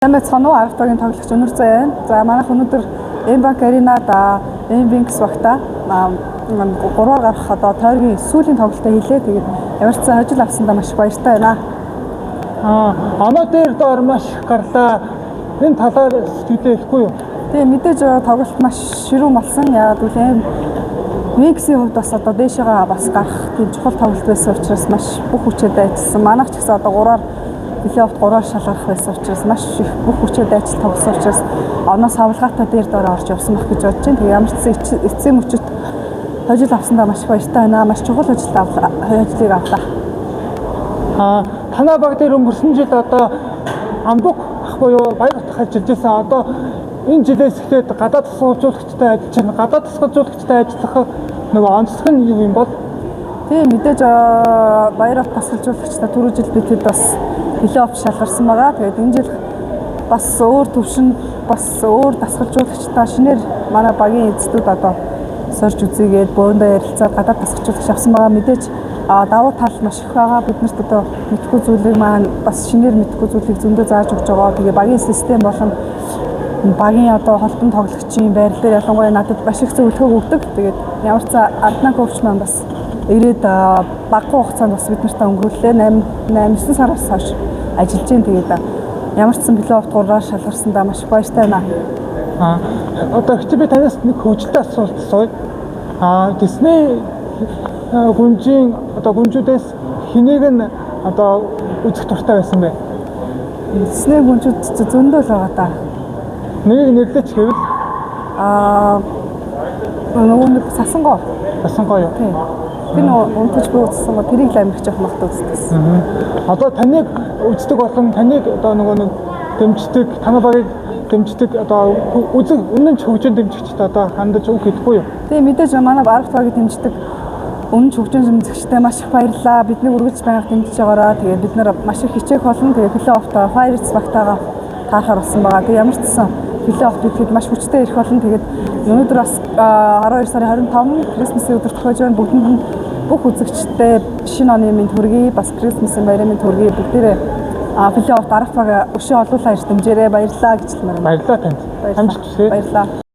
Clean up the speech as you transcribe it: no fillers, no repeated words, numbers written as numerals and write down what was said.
Тэмээ цануу аргагийн тоглогч Өнөр зай байна. За манайх өнөөдөр М-банк аренада М-банкс багта 3-аар гарах одоо тойргийн сүүлийн тоглолтоо хийлээ. Тэгээд ямар ч сан хожил авсандаа маш баяртай байна. Оноо дээр доор маш их гарлаа. Энэ талаар сэтгэлээ ихгүй юу? Тэгээ мэдээж тоглолт маш ширүүн болсон. Яагаад гэвэл М-банксийн хувьд бас одоо дээшээгээ бас гарах тийм чухал тоглолт байсан учраас маш бүх хүчээр ажилласан. Манайх ч гэсэн одоо 3-аар плей-оффт 3-аар шалгарах байсан учраас маш их бүх хүчээр ажил тогсон учраас оноос авалгаатай дээр дээрээ орж явсан байх гэж бодож байна. Тэгээ ямар ч эцсийн мөчөд хожил авсандаа маш баяртай байна. Маш чухал ажилд хожлыг авлаа. Танай баг дээр өнгөрсөн жил одоо амбуг ах буюу баяр утгах ажиллаж байсан. Одоо энэ жилээс эхлээд гадаад тасгалжуулагчтай ажиллаж байна. Гадаад тасгалжуулагчтай ажиллах нөгөө онцлог нь юу юм бол? Тийм мэдээж баяр тасгалжуулагчтай түрүү жил бидэд бас плей-офф шалгарсан байгаа. Тэгээд энэ жил бас өөр төвшин бас өөр тасгалжуулагчтай шинээр манай багийн эзэдүүд одоо сорж үзээгээд бөөндөө ярилцаад гадаад тасгалжуулагч авсан байгаа. Мэдээж давуу тал маш их байгаа. Бид нарт одоо мэдхгүй зүйлийг маань бас шинээр мэдхгүй зүйлийг зөндөө зааж өгч байгаа. Тэгээ багийн систем болон багийн одоо холбон тоглогчийн байр дээр ялангуяа надад маш их зөвлөгөө өгдөг. Тэгээд ямар ч Арднан коуч маань бас ирээд багахан хугацаанд бас бид нартай өнгөрүүллээ. 8-9 сараас хойш ажиллаж байна. Тэгээд ямар ч плей-оффт 3-аар шалгарсандаа маш баяртай байна. Одоо би танаас нэг хөвгөлтэй асуулт асууя. Дисней гүнжийн одоо гүнжүүдээс хэнийг нь одоо үзэх дуртай байсан бэ? Дисней гүнжүүд зөндөө л байгаа та. Нэг нэрлэж гэвэл нөгөө нэг сасангоо. Сасангоо юу? Тийм. Би нөгөө унтаж би үзсэн гоо тэрийг л амирч явах магадгүй үзсэн. Одоо таныг үздэг болон таныг одоо нөгөө нэг дэмждэг, танай багыг дэмждэг одоо үнэн ч хөгжин дэмжигчтэй одоо хандаж үг гэдэггүй юу? Тийм мэдээж манай арга багыг дэмждэг өмнө хөгжин дэмжигчтэй маш их баярлалаа. Бидний үргэлж байнга дэмжиж байгаараа. Тэгээд бид нар маш их хичээх болно. Тэгээд плей-оффт Pirates багтаага таарахар болсон байгаа. Тэгээд ямар ч гэсэн плей-оффт бидэд маш хүчтэй ирэх болно. Тэгээд өнөөдөр бас 12 сарын 25 Крисмсийн өдөр тохиож байна. Бүгдэнд нь бүх үзэгчтэй шинэ оны мэнд хүргэе. Бас Крисмсийн баярын мэнд хүргэе. Бүгдээрээ плей-оффт арга бага өшөө олуулаа ирж дэмжээрэй. Баярлалаа гэж хэлмээр байна. Баярлалаа танд. Амжилт хүсье. Баярлалаа.